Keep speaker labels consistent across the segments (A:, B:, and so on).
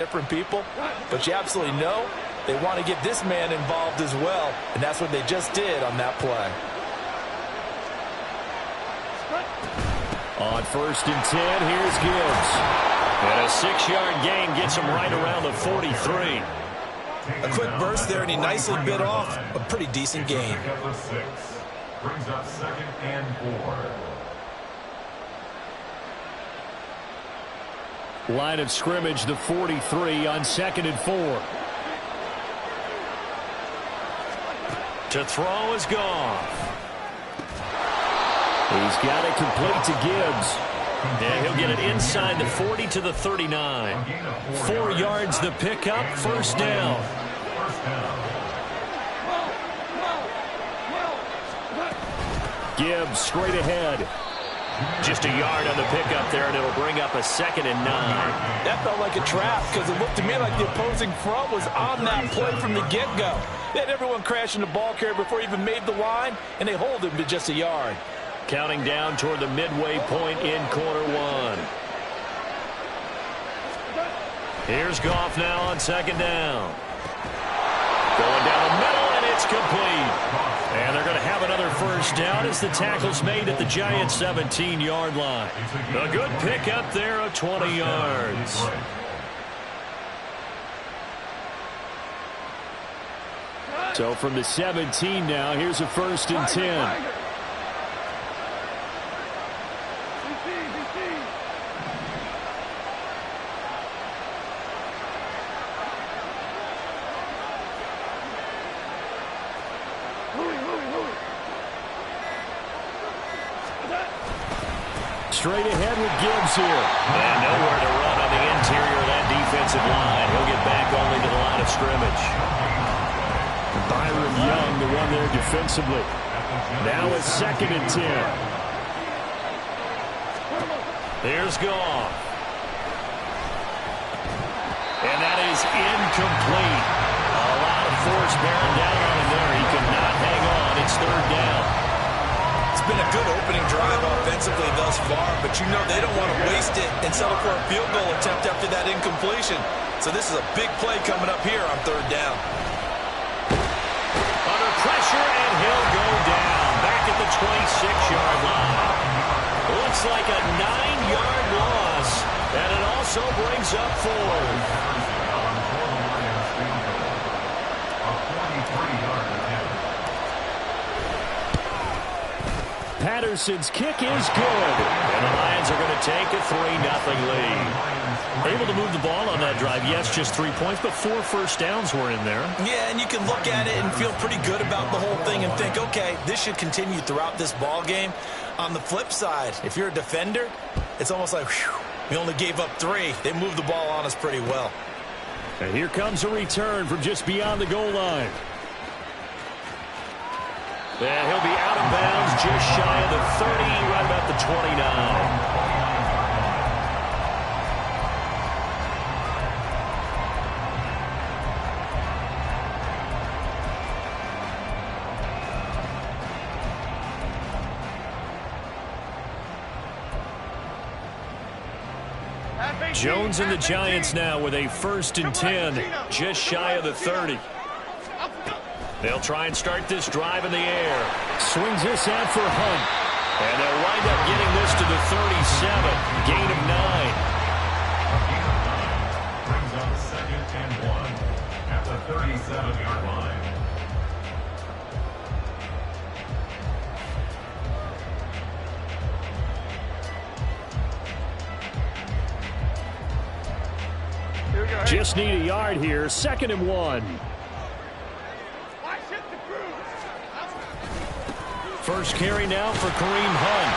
A: different people, but you absolutely know they want to get this man involved as well, and that's what they just did on that play.
B: On 1st and 10, here's Gibbs. And a 6-yard gain gets him right around the 43.
A: A quick burst there, and he nicely bit off a pretty decent gain.
C: Brings up 2nd and 4.
B: Line of scrimmage, the 43 on 2nd and 4. To throw is Goff. He's got it complete to Gibbs. And he'll get it inside the 40 to the 39. 4 yards the pickup, 1st down. Gibbs straight ahead. Just a yard on the pickup there, and it'll bring up a 2nd and 9.
A: That felt like a trap because it looked to me like the opposing front was on that play from the get-go. They had everyone crashing the ball carrier before he even made the line, and they hold him to just a yard.
B: Counting down toward the midway point in quarter 1. Here's Goff now on 2nd down. Going down the middle, and it's complete. And they're going to have another 1st down as the tackle's made at the Giants' 17-yard line. A good pickup there of 20 yards. So from the 17 now, here's a 1st and 10. Straight ahead with Gibbs here. And nowhere to run on the interior of that defensive line. He'll get back only to the line of scrimmage. Byron Young, the one there defensively. Now it's 2nd and 10. Here's Goff. And that is incomplete. A lot of force bearing down on him there. He could not hang on. It's 3rd down.
A: It's been a good opening drive offensively thus far, but you know they don't want to waste it and settle for a field goal attempt after that incompletion. So this is a big play coming up here on 3rd down.
B: Under pressure, and he'll go down. Back at the 26-yard line. Looks like a 9-yard loss, and it also brings up 4th.
C: A 43-yard attempt.
B: Patterson's kick is good. And the Lions are going to take a 3-0 lead. Able to move the ball on that drive. Yes, just 3 points, but 4 1st downs were in there.
A: Yeah, and you can look at it and feel pretty good about the whole thing and think, okay, this should continue throughout this ball game. On the flip side, if you're a defender, it's almost like, whew, we only gave up 3. They moved the ball on us pretty well.
B: And here comes a return from just beyond the goal line. And he'll be out of bounds just shy of the 30, right about the 29. Jones and the Giants now with a 1st and 10, just shy of the 30. They'll try and start this drive in the air. Swings this out for Hunt. And they'll wind up getting this to the 37. Gain of 9.
C: Brings up 2nd and 1 at the 37-yard line.
B: Just need a yard here. 2nd and 1. First carry now for Kareem Hunt.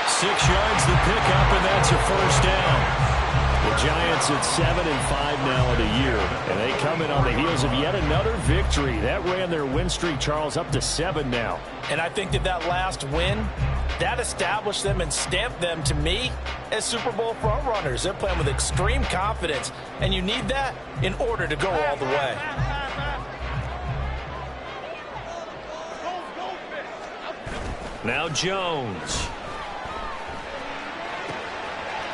B: 6 yards the pickup, and that's a 1st down. The Giants at 7-5 now in the year, and they come in on the heels of yet another victory. That ran their win streak, Charles, up to 7 now.
A: And I think that last win, that established them and stamped them, to me, as Super Bowl frontrunners. They're playing with extreme confidence, and you need that in order to go all the way.
B: Now Jones.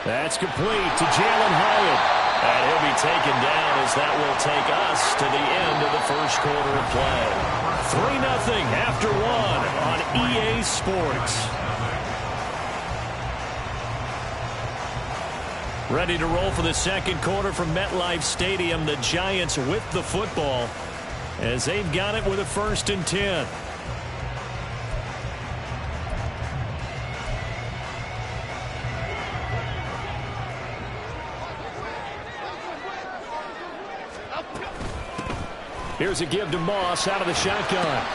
B: That's complete to Jalen Hyatt. And he'll be taken down as that will take us to the end of the first quarter of play. 3-0 after one on EA Sports. Ready to roll for the second quarter from MetLife Stadium. The Giants with the football as they've got it with a 1st and 10. Here's a give to Moss out of the shotgun.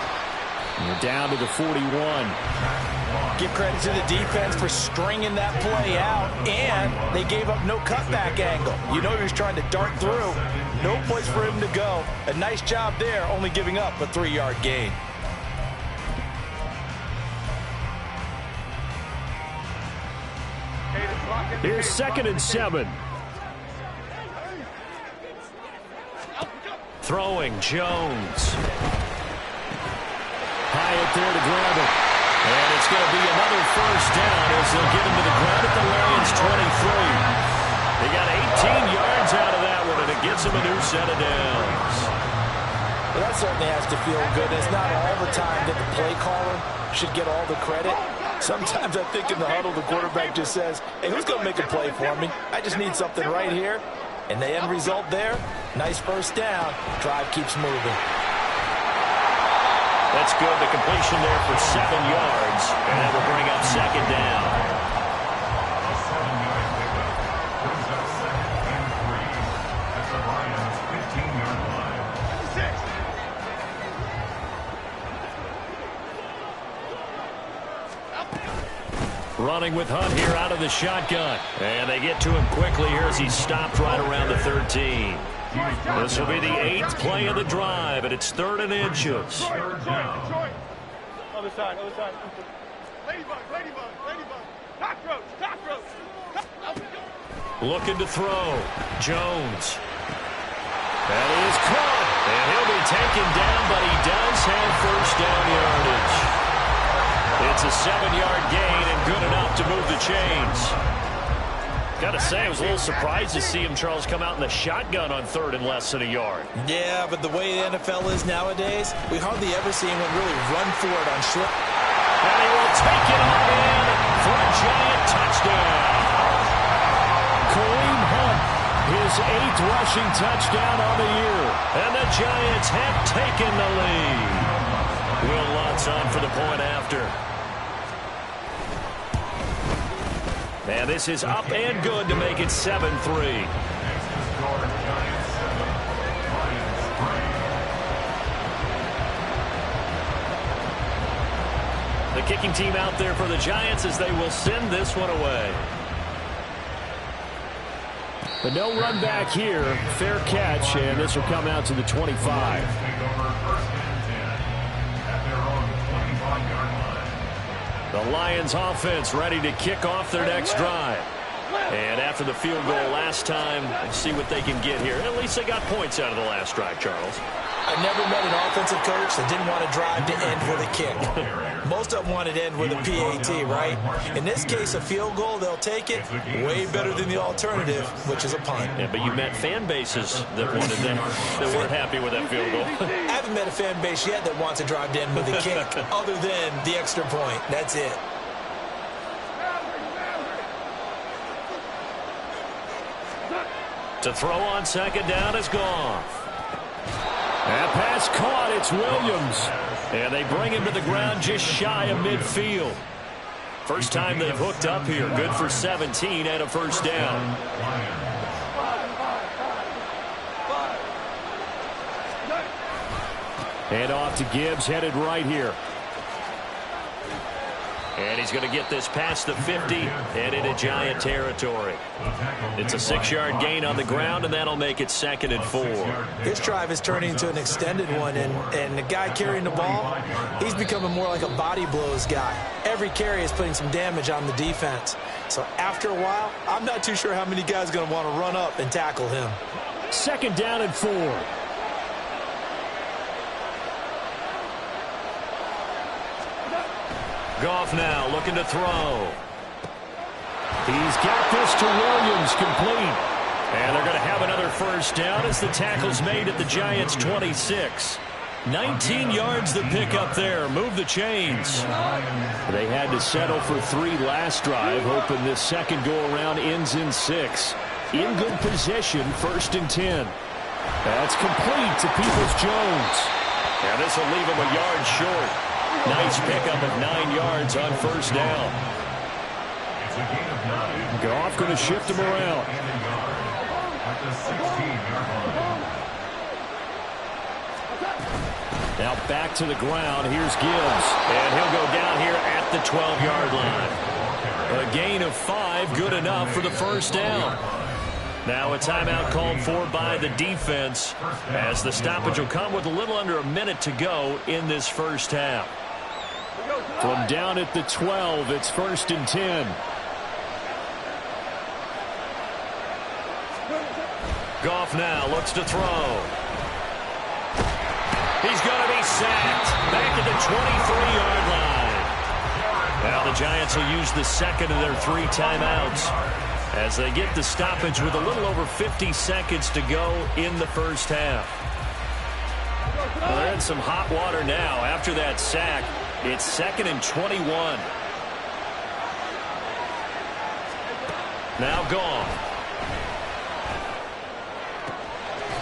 B: And we're down to the 41.
A: Give credit to the defense for stringing that play out, and they gave up no cutback angle. You know he was trying to dart through. No place for him to go. A nice job there, only giving up a 3-yard gain.
B: Here's 2nd and 7. Throwing, Jones. Hyatt there to grab it. And it's going to be another 1st down as they'll get him to the ground at the Lions 23. They got 18 yards out of that one, and it gets them a new set of downs.
A: Well, that certainly has to feel good. It's not all the time that the play caller should get all the credit. Sometimes I think in the huddle, the quarterback just says, hey, who's going to make a play for me? I just need something right here. And the end result there, nice 1st down. Drive keeps moving.
B: That's good. The completion there for 7 yards. And that will bring up 2nd down.
C: A 7-yard pickup brings up 2nd and 3 at the Lions' 15-yard line.
B: Running with Hunt here out of the shotgun. And they get to him quickly here as he's stopped right around the 13. This will be the 8th play of the drive, and it's 3rd and inches.
C: Third down.
D: Other side, other side. Ladybug, ladybug, ladybug. Cockroach.
B: Looking to throw. Jones. That is caught. And he'll be taken down, but he does have 1st down yardage. It's a 7-yard gain and good enough to move the chains. Got to say, I was a little surprised to see him, Charles, come out in the shotgun on 3rd and less than a yard.
A: Yeah, but the way the NFL is nowadays, we hardly ever see anyone really run for it on short.
B: And he will take it on in for a Giant touchdown. Kareem Hunt, his 8th rushing touchdown on the year. And the Giants have taken the lead. Will Lutz on for the point after. And this is up and good to make it 7-3.
C: Next to score, Giants 7, Lions 3.
B: The kicking team out there for the Giants as they will send this one away. But no run back here. Fair catch, and this will come out to the 25.
C: Take over 1st and 10 at their own 25-yard line.
B: The Lions offense ready to kick off their next drive. And after the field goal last time, let's see what they can get here. At least they got points out of the last drive, Charles.
A: I never met an offensive coach that didn't want to drive to end with a kick. Most of them want to end with a PAT, right? In this case, a field goal, they'll take it. Way better than the alternative, which is a punt.
B: Yeah, but you met fan bases that wanted that weren't happy with that field goal.
A: I haven't met a fan base yet that wants to drive to end with a kick other than the extra point. That's it.
B: To throw on 2nd down is Goff. That pass caught. It's Williams. And they bring him to the ground just shy of midfield. First time they've hooked up here. Good for 17 and a 1st down. And off to Gibbs, headed right here. And he's going to get this past the 50 and into Giant territory. It's a 6-yard gain on the ground, and that'll make it 2nd and 4.
A: This drive is turning into an extended one, and the guy carrying the ball, he's becoming more like a body blows guy. Every carry is putting some damage on the defense. So after a while, I'm not too sure how many guys are going to want to run up and tackle him.
B: 2nd down and 4. Goff now looking to throw. He's got this to Williams, complete. And they're going to have another first down as the tackle's made at the Giants' 26. 19 yards the pick up there. Move the chains. They had to settle for 3 last drive, hoping this second go-around ends in 6. In good position, 1st and 10. That's complete to Peoples-Jones. And this will leave him a yard short. Nice pickup of 9 yards on first down. Goff going to shift him around. Now back to the ground. Here's Gibbs. And he'll go down here at the 12-yard line. A gain of 5, good enough for the first down. Now a timeout called for by the defense as the stoppage will come with a little under a minute to go in this first half. From down at the 12, it's 1st and 10. Goff now looks to throw. He's going to be sacked back at the 23-yard line. Now the Giants will use the second of their 3 timeouts as they get the stoppage with a little over 50 seconds to go in the first half. Well, they're in some hot water now after that sack. It's 2nd and 21. Now Goff.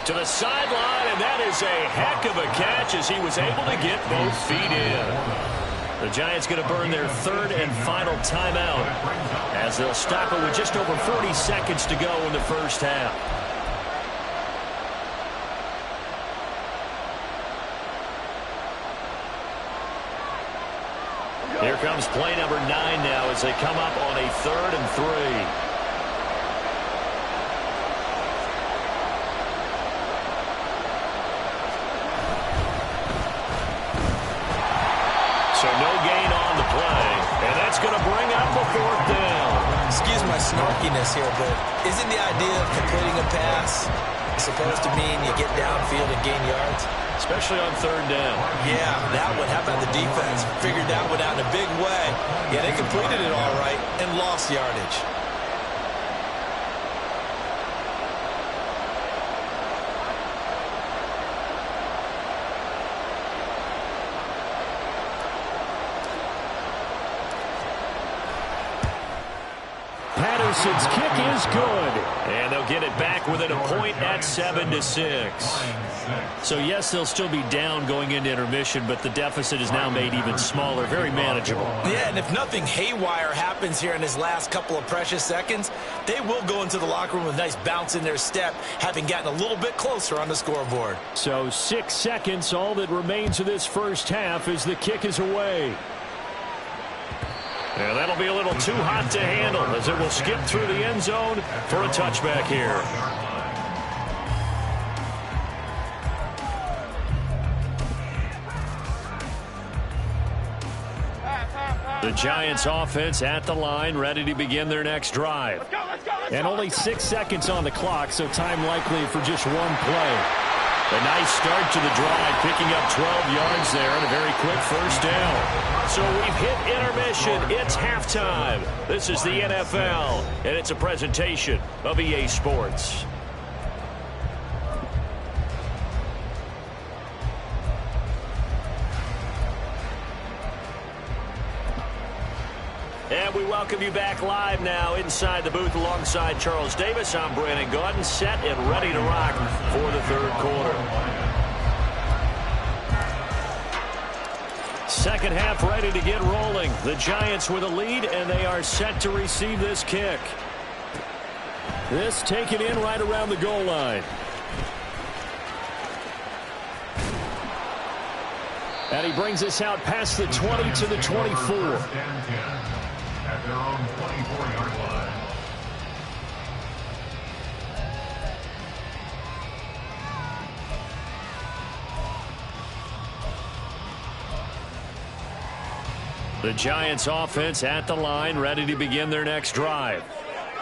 B: To the sideline, and that is a heck of a catch as he was able to get both feet in. The Giants going to burn their 3rd and final timeout as they'll stop it with just over 40 seconds to go in the first half. Here comes play number 9 now as they come up on a 3rd and 3. So no gain on the play, and that's going to bring up a 4th down.
A: Excuse my snarkiness here, but isn't the idea of completing a pass supposed to mean you get downfield and gain yards?
B: Especially on 3rd down.
A: Yeah, that one. How about the defense? Figured that one out in a big way. Yeah, they completed it all right and lost yardage.
B: Patterson's kick is good. And they'll get it back within a point at 7-6. So, yes, they'll still be down going into intermission, but the deficit is now made even smaller, very manageable.
A: Yeah, and if nothing haywire happens here in his last couple of precious seconds, they will go into the locker room with a nice bounce in their step, having gotten a little bit closer on the scoreboard.
B: So 6 seconds, all that remains of this first half as the kick is away. And that'll be a little too hot to handle as it will skip through the end zone for a touchback here. The Giants offense at the line, ready to begin their next drive. And only 6 seconds on the clock, so time likely for just one play. A nice start to the drive, picking up 12 yards there and a very quick first down. So we've hit intermission. It's halftime. This is the NFL, and it's a presentation of EA Sports. And we welcome you back live now inside the booth alongside Charles Davis. I'm Brandon Gaudin, set and ready to rock for the 3rd quarter. Second half ready to get rolling. The Giants with a lead, and they are set to receive this kick. This taken in right around the goal line. And he brings us out past the 20 to the 24.
C: At their own 24-yard line.
B: The Giants offense at the line, ready to begin their next drive.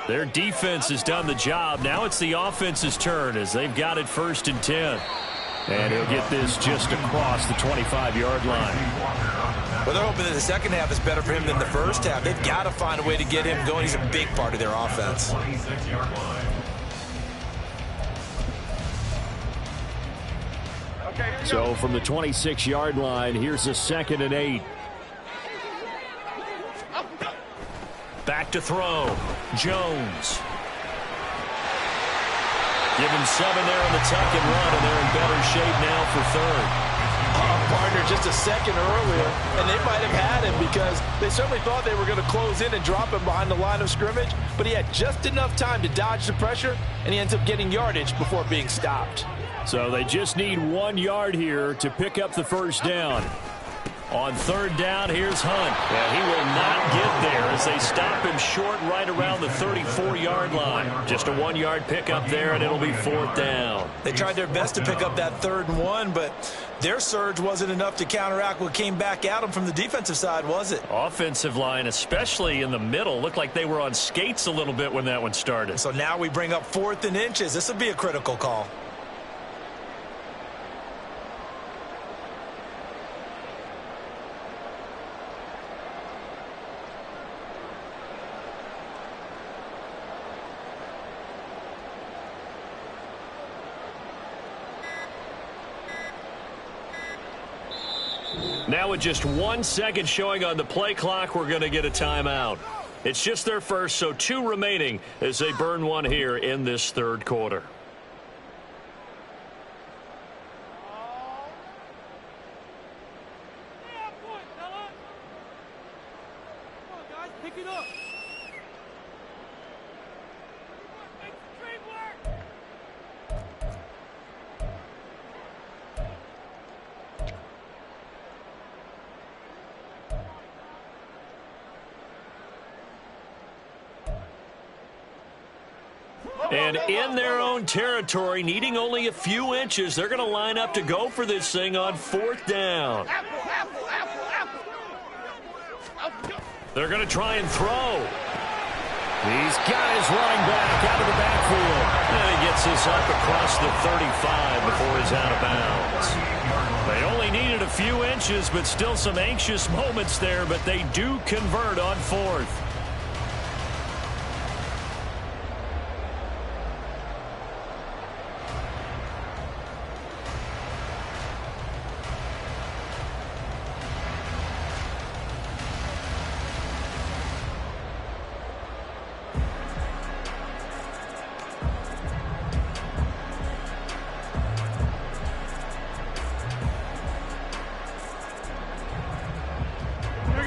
B: Their defense has done the job. Now it's the offense's turn as they've got it 1st and 10. And he'll get this just across the 25-yard line.
A: Well, they're hoping that the second half is better for him than the first half. They've got to find a way to get him going. He's a big part of their offense.
B: So from the 26-yard line, here's a 2nd and 8. Back to throw. Jones. Give him 7 there on the tuck and run, and they're in better shape now for 3rd.
A: Partner just a second earlier, and they might have had him because they certainly thought they were going to close in and drop him behind the line of scrimmage, but he had just enough time to dodge the pressure, and he ends up getting yardage before being stopped.
B: So they just need 1 yard here to pick up the first down. On 3rd down, here's Hunt. Yeah, he will not get there as they stop him short right around the 34-yard line. Just a 1-yard pickup there, and it'll be 4th down.
A: They tried their best to pick up that 3rd and 1, but their surge wasn't enough to counteract what came back at them from the defensive side, was it?
B: Offensive line, especially in the middle, looked like they were on skates a little bit when that one started.
A: So now we bring up 4th and inches. This will be a critical call.
B: Now with just 1 second showing on the play clock, we're going to get a timeout. It's just their first, so 2 remaining as they burn 1 here in this 3rd quarter. And in their own territory, needing only a few inches, they're going to line up to go for this thing on 4th down. They're going to try and throw. He's got his running back out of the backfield. And he gets this up across the 35 before he's out of bounds. They only needed a few inches, but still some anxious moments there, but they do convert on 4th.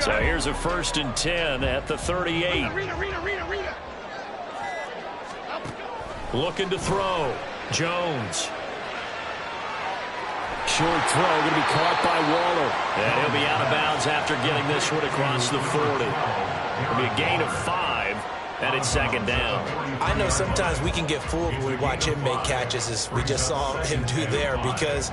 B: So here's a 1st and 10 at the 38. Looking to throw. Jones. Short throw going to be caught by Waller. And he'll be out of bounds after getting this one across the 40. It'll be a gain of 5, and it's 2nd down.
A: I know sometimes we can get fooled when we watch him make catches, as we just saw him do there, because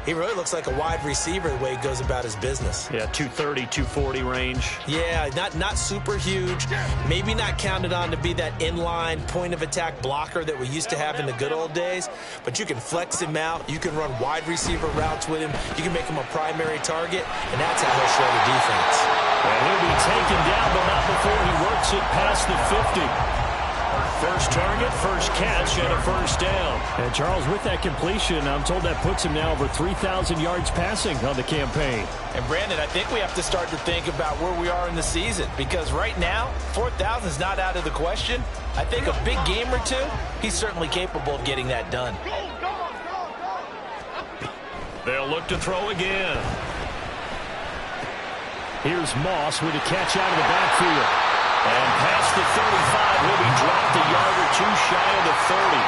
A: he really looks like a wide receiver the way he goes about his business.
B: Yeah, 230, 240 range.
A: Yeah, not super huge. Maybe not counted on to be that inline point-of-attack blocker that we used to have in the good old days. But you can flex him out. You can run wide receiver routes with him. You can make him a primary target, and that's how he'll show the defense.
B: And he'll be taken down, but not before he works it past the 50. First target, first catch, and a 1st down. And Charles, with that completion, I'm told that puts him now over 3,000 yards passing on the campaign.
A: And Brandon, I think we have to start to think about where we are in the season, because right now, 4,000 is not out of the question. I think a big game or two, he's certainly capable of getting that done.
B: They'll look to throw again. Here's Moss with a catch out of the backfield. And past the 35, will be dropped a yard or 2 shy of the 30.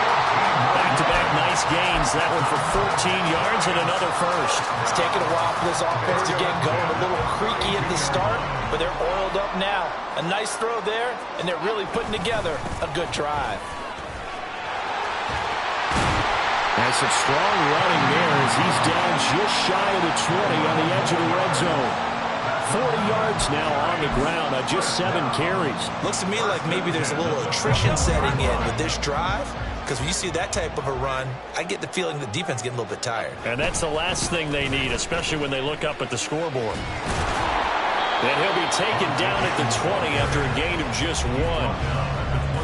B: Back-to-back nice gains. That one for 14 yards and another 1st.
A: It's taken a while for this offense to get going. A little creaky at the start, but they're oiled up now. A nice throw there, and they're really putting together a good drive.
B: And some strong running there as he's down just shy of the 20 on the edge of the red zone. 40 yards now on the ground on just 7 carries.
A: Looks to me like maybe there's a little attrition setting in with this drive, because when you see that type of a run, I get the feeling the defense getting a little bit tired.
B: And that's the last thing they need, especially when they look up at the scoreboard. And he'll be taken down at the 20 after a gain of just 1.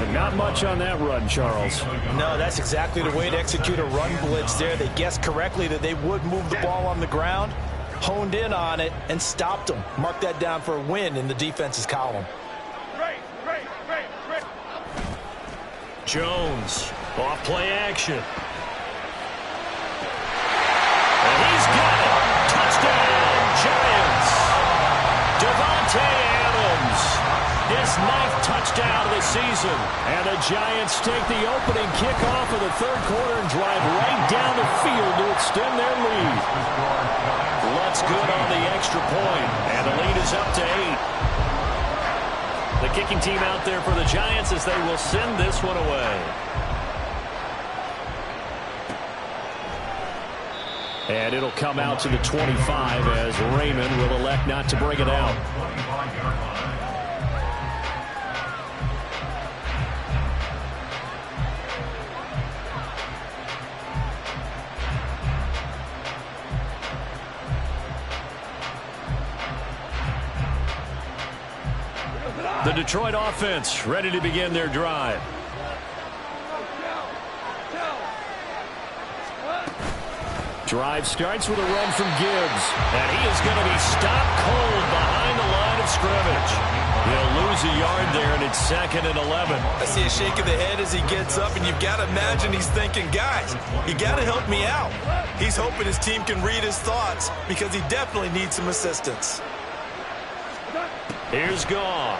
B: And Not much on that run, Charles.
A: No, that's exactly the way to execute a run blitz there. They guessed correctly that they would move the ball on the ground, honed in on it, and stopped them. Mark that down for a win in the defense's column.
B: Jones, off play action. And he's got it. Touchdown, Giants. Devontae Adams, his 9th touchdown of the season. And the Giants take the opening kickoff of the third quarter and drive right down the field to extend their lead. Lutz good on the extra point, and the lead is up to 8. The kicking team out there for the Giants as they will send this one away. And it'll come out to the 25 as Raymond will elect not to bring it out. The Detroit offense ready to begin their drive. Drive starts with a run from Gibbs. And he is going to be stopped cold behind the line of scrimmage. He'll lose a yard there, and it's 2nd and 11.
A: I see a shake of the head as he gets up, and you've got to imagine he's thinking, guys, you got to help me out. He's hoping his team can read his thoughts because he definitely needs some assistance.
B: Here's Goff.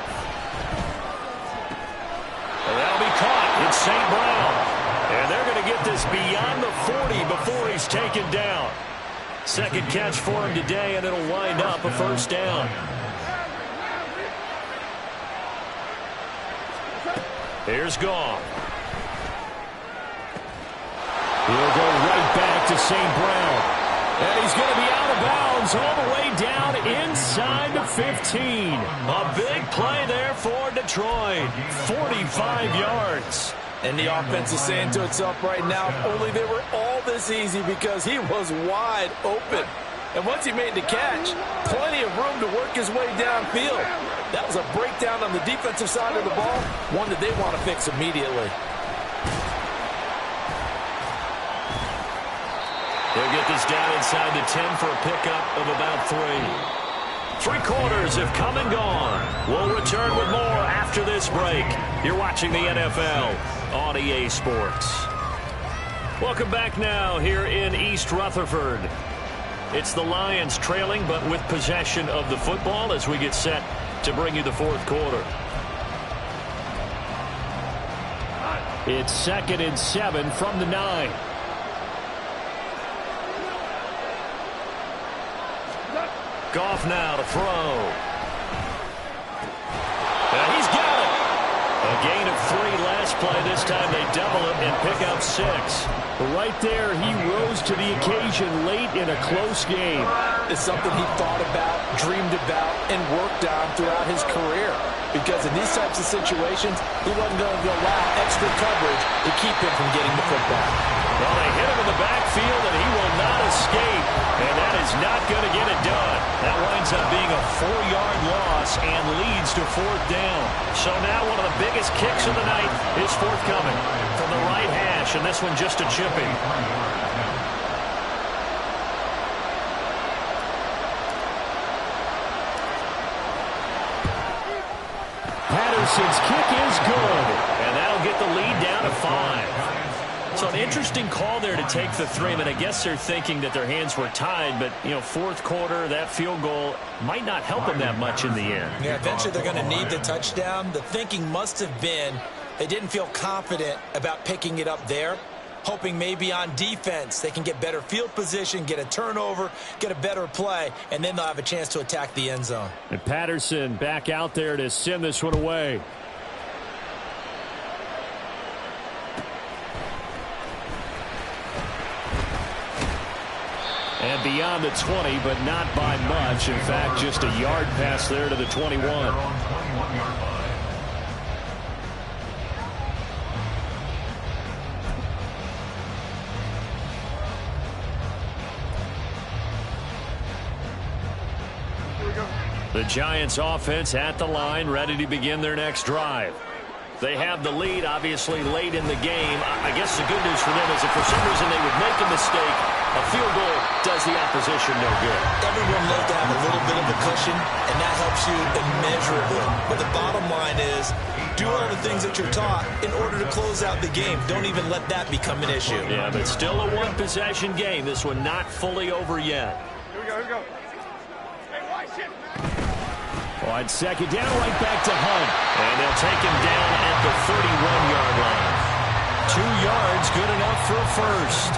B: And that'll be caught. It's St. Brown. And they're going to get this beyond the 40 before he's taken down. 2nd catch for him today, and it'll wind up a 1st down. Here's Goff. He'll go right back to St. Brown. And he's going to be out of bounds all the way down inside the 15. A big play there for Detroit. 45 yards.
A: And the offense is saying to itself right now, if only they were all this easy, because he was wide open. And once he made the catch, plenty of room to work his way downfield. That was a breakdown on the defensive side of the ball, one that they want to fix immediately.
B: They'll get this down inside the 10 for a pickup of about 3. 3 quarters have come and gone. We'll return with more after this break. You're watching the NFL on EA Sports. Welcome back now here in East Rutherford. It's the Lions trailing, but with possession of the football as we get set to bring you the 4th quarter. It's 2nd and 7 from the 9. Goff now to throw. And he's got it. A gain of 3 last play. This time they double it and pick up 6. Right there, he rose to the occasion late in a close game.
A: It's something he thought about, dreamed about, and worked on throughout his career. Because in these types of situations, he wasn't going to allow extra coverage to keep him from getting the football.
B: Well, they hit him in the backfield, and he will not escape. And that is not going to get it done. That winds up being a 4-yard loss and leads to 4th down. So now one of the biggest kicks of the night is forthcoming from the right hash, and this one just a chipping. Patterson's kick is good, and that'll get the lead down to 5. So an interesting call there to take the 3. But I guess they're thinking that their hands were tied. But, 4th quarter, that field goal might not help them that much in the end.
A: Yeah, eventually they're going to need the touchdown. The thinking must have been they didn't feel confident about picking it up there, hoping maybe on defense they can get better field position, get a turnover, get a better play, and then they'll have a chance to attack the end zone.
B: And Patterson back out there to send this one away. And beyond the 20, but not by much. In fact, just a yard pass there to the 21. The Giants offense at the line, ready to begin their next drive. They have the lead, obviously, late in the game. I guess the good news for them is if for some reason they would make a mistake, a field goal does the opposition no good.
A: Everyone loves to have a little bit of a cushion, and that helps you immeasurably. But the bottom line is, do all the things that you're taught in order to close out the game. Don't even let that become an issue.
B: Yeah, but still a one-possession game. This one not fully over yet.
D: Here we go, here we go. Hey, watch it, man.
B: On second down, right back to Hunt. And they'll take him down at the 31-yard line. 2 yards, good enough for a first.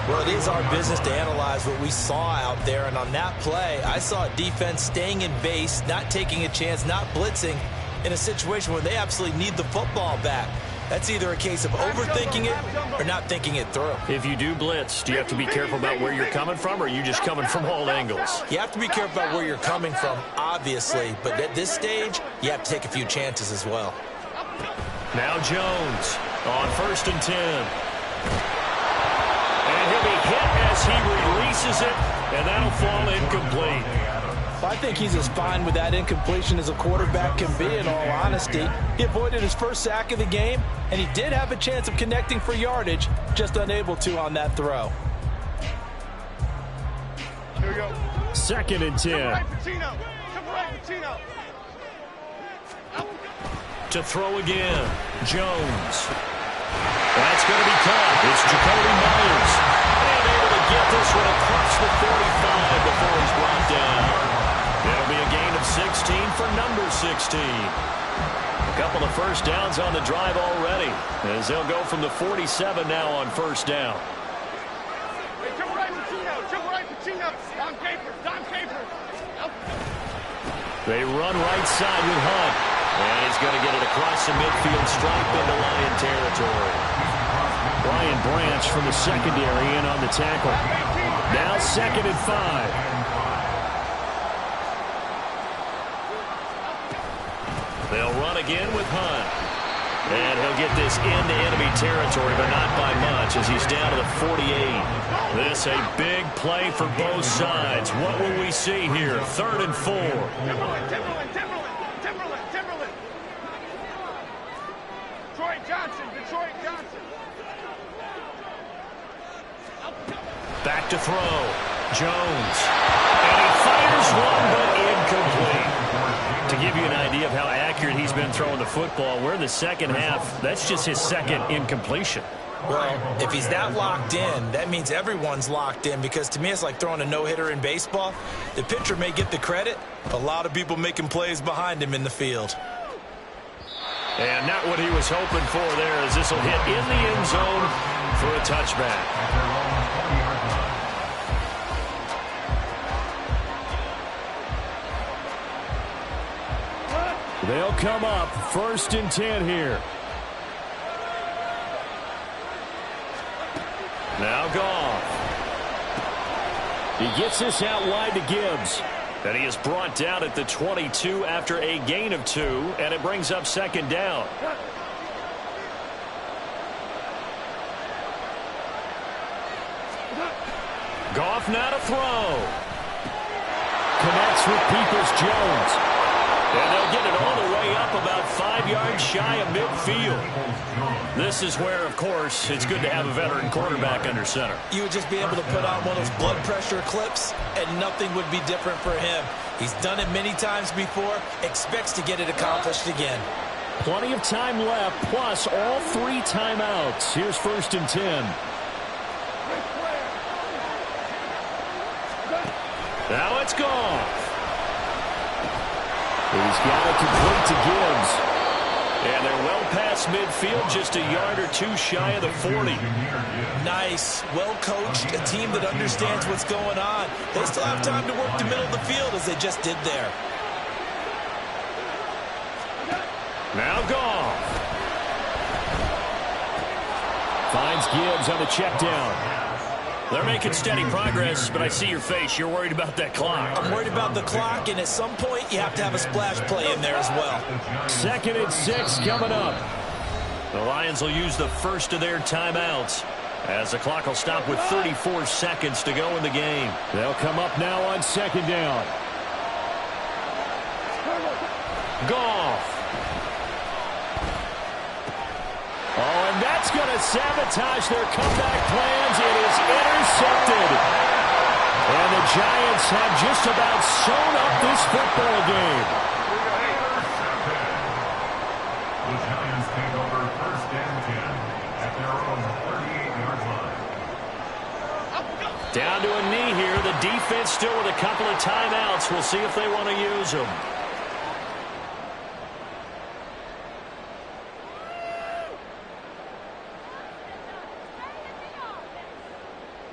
A: Well, it is our business to analyze what we saw out there. And on that play, I saw a defense staying in base, not taking a chance, not blitzing in a situation where they absolutely need the football back. That's either a case of overthinking it or not thinking it through.
B: If you do blitz, do you have to be careful about where you're coming from, or are you just coming from all angles?
A: You have to be careful about where you're coming from, obviously. But at this stage, you have to take a few chances as well.
B: Now Jones on 1st and 10. And he'll be hit as he releases it, and that'll fall incomplete.
A: Well, I think he's as fine with that incompletion as a quarterback can be, in all honesty. He avoided his first sack of the game, and he did have a chance of connecting for yardage, just unable to on that throw.
D: Here we go.
B: 2nd and 10.
D: Right, Patino. Triple right, Patino.
B: To throw again, Jones. That's going to be caught. It's Jacoby Myers. And able to get this one across the 45 before he's brought down. It'll be a gain of 16 for number 16. A couple of first downs on the drive already, as they'll go from the 47 now on 1st down.
D: Hey, triple right, Patino. Triple right, Patino. Don Capers. Don Capers.
B: They run right side with Hunt. And he's going to get it across the midfield stripe into Lion territory. Brian Branch from the secondary in on the tackle. Now 2nd and 5. They'll run again with Hunt. And he'll get this into enemy territory, but not by much, as he's down to the 48. This a big play for both sides. What will we see here? 3rd and 4.
D: Timberland. Detroit Johnson.
B: Back to throw. Jones. And he fires one, but incomplete. To give you an idea of how accurate he's been throwing the football, we're in the second half. That's just his 2nd incompletion.
A: Well, if he's that locked in, that means everyone's locked in, because to me it's like throwing a no-hitter in baseball. The pitcher may get the credit, a lot of people making plays behind him in the field.
B: And not what he was hoping for there, as this will hit in the end zone for a touchback. They'll come up 1st and 10 here. Now Goff. He gets this out wide to Gibbs. And he is brought down at the 22 after a gain of 2, and it brings up 2nd down. Goff now to throw. Connects with Peoples-Jones. And they'll get it all the way up about 5 yards shy of midfield. This is where, of course, it's good to have a veteran quarterback under center.
A: You would just be able to put on one of those blood pressure clips, and nothing would be different for him. He's done it many times before, expects to get it accomplished again.
B: Plenty of time left, plus all 3 timeouts. Here's 1st and 10. Now it's gone. He's got it complete to Gibbs. And they're well past midfield, just a yard or 2 shy of the 40.
A: Nice, well coached, a team that understands what's going on. They still have time to work the middle of the field, as they just did there.
B: Now Goff. Finds Gibbs on the check down. They're making steady progress, but I see your face. You're worried about that clock.
A: I'm worried about the clock, and at some point, you have to have a splash play in there as well.
B: 2nd and 6 coming up. The Lions will use the first of their timeouts, as the clock will stop with 34 seconds to go in the game. They'll come up now on 2nd down. Goff. That's going to sabotage their comeback plans. It is intercepted. And the Giants have just about sewn up this football game.
C: The Giants take over 1st and 10 at their own 38-yard line.
B: Down to a knee here. The defense still with a couple of timeouts. We'll see if they want to use them.